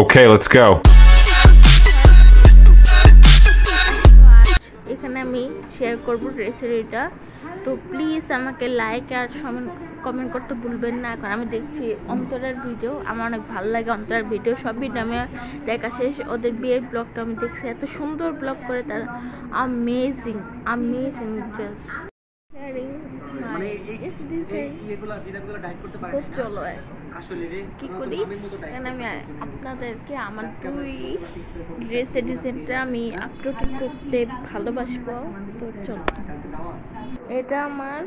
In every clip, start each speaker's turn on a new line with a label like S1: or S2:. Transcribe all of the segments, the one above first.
S1: Okay, let's go.
S2: এখানে আমি share করব ড্রেসের এটা, তো প্লিজ আমাকে লাইক আর কমেন্ট করতে ভুলবেন না। এখন আমি দেখছি অন্তরের ভিডিও, আমার অনেক ভালো লাগে অন্তরের ভিডিও, সব ভিডিও আমি দেখা শেষ। ওদের বিয়ের ব্লগটা আমি দেখছি, এত সুন্দর ব্লগ করে তারা, অ্যামেজিং অ্যামেজিং জাস্ট। তো চলো কি করি, এখানে আমি আপনাদেরকে আমার দুই ড্রেসের ডিজাইনটা আমি আপলোড করতে ভালোবাসবো। তো চলো, এটা আমার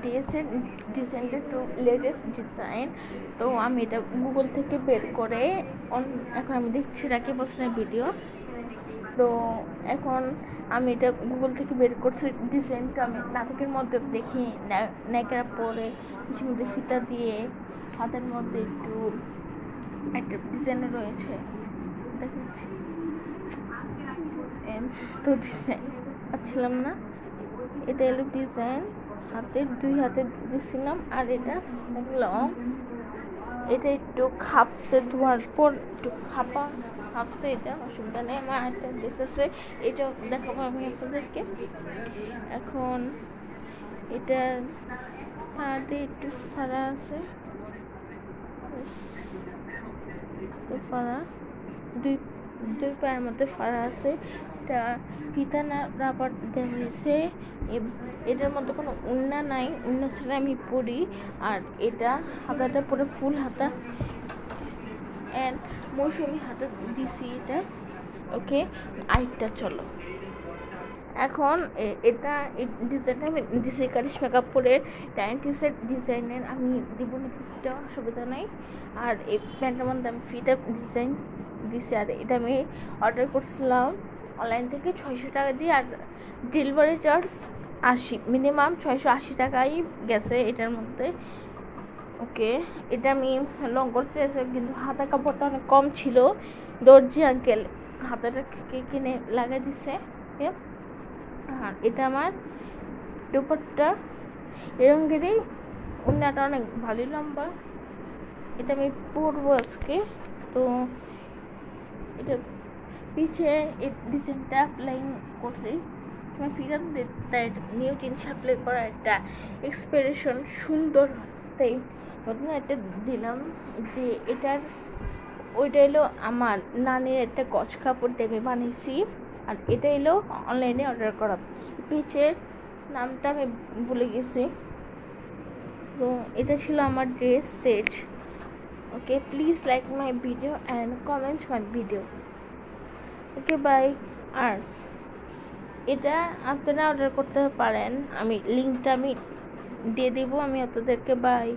S2: ড্রেসের ডিজাইনটা একটু লেটেস্ট ডিজাইন, তো আমি এটা গুগল থেকে বের করে এখন আমি দেখছি রাকিব হোসেনের ভিডিও। তো এখন আমি এটা গুগল থেকে বের করছি ডিজাইনটা, আমি নাটকের মধ্যে দেখি নেকড়া পরে কিছু মধ্যে ফিতা দিয়ে হাতের মধ্যে একটু একটা ডিজাইন রয়েছে, দেখাচ্ছি তো ডিজাইন পাচ্ছিলাম না। এটা এলো ডিজাইন, দুই হাতে দিয়েছিলাম, আর এটা লং, এটা একটু খাপসে ধোয়ার পর একটু খাপসে, এটা অসুবিধা নেই। আমার একটা ড্রেস আছে, এটাও দেখাবো আমি আপনাদেরকে। এখন এটার হাতে একটু ফাড়া আছে, ফাড়া দুই পায়ের মধ্যে ফাড়া আছে, এটা ফিতা না রাবার দেওয়া হয়েছে। এটার মধ্যে কোনো উন্না নাই, উন্না ছাড়া আমি পরি। আর এটা হাতাটা পুরো ফুল হাতা অ্যান্ড মৌসুমি হাতা দিছি এটা। ওকে, আরেকটা চলো। এখন এটা ডিজাইনটা আমি দিছি কারিশমা কাপুরের 90s ডিজাইনের, আমি দিব না ফিটটা, অসুবিধা নাই। আর এই প্যান্টের মধ্যে আমি ফিটা ডিজাইন দিছি, আর এটা আমি অর্ডার করছিলাম অনলাইন থেকে 600 টাকা দিয়ে, আর ডেলিভারি চার্জ 80, মিনিমাম 680 টাকাই গেছে এটার মধ্যে। ওকে, এটা আমি লং করতে চাইছি, কিন্তু হাতা কাপড়টা অনেক কম ছিল, দর্জি আঙ্কেল হাতাটা কিনে লাগাই দিছে। আর এটা আমার দুপাট্টা, এরঙ্গেরই উন্নাটা অনেক ভালোই লম্বা, এটা আমি পরবো আজকে। তো এটা পিছে এই ডিজাইনটা অ্যাপ্লাই করছি, তোমার ফিগার নিউ জিনিস অ্যাপ্লাই করা একটা এক্সপ্রেশন সুন্দর, তাই নতুন একটা দিলাম। যে এটার ওইটা এলো আমার নানির একটা গজ কাপড় দিয়ে আমি বানিয়েছি, আর এটা এলো অনলাইনে অর্ডার করা। পিচের নামটা আমি ভুলে গেছি। তো এটা ছিল আমার dress set. Okay, please like my video and comment my video. Okay, bye. আর এটা আপনারা অর্ডার করতে পারেন, আমি লিঙ্কটা আমি দিয়ে দেবো আমি আপনাদেরকে। বাই।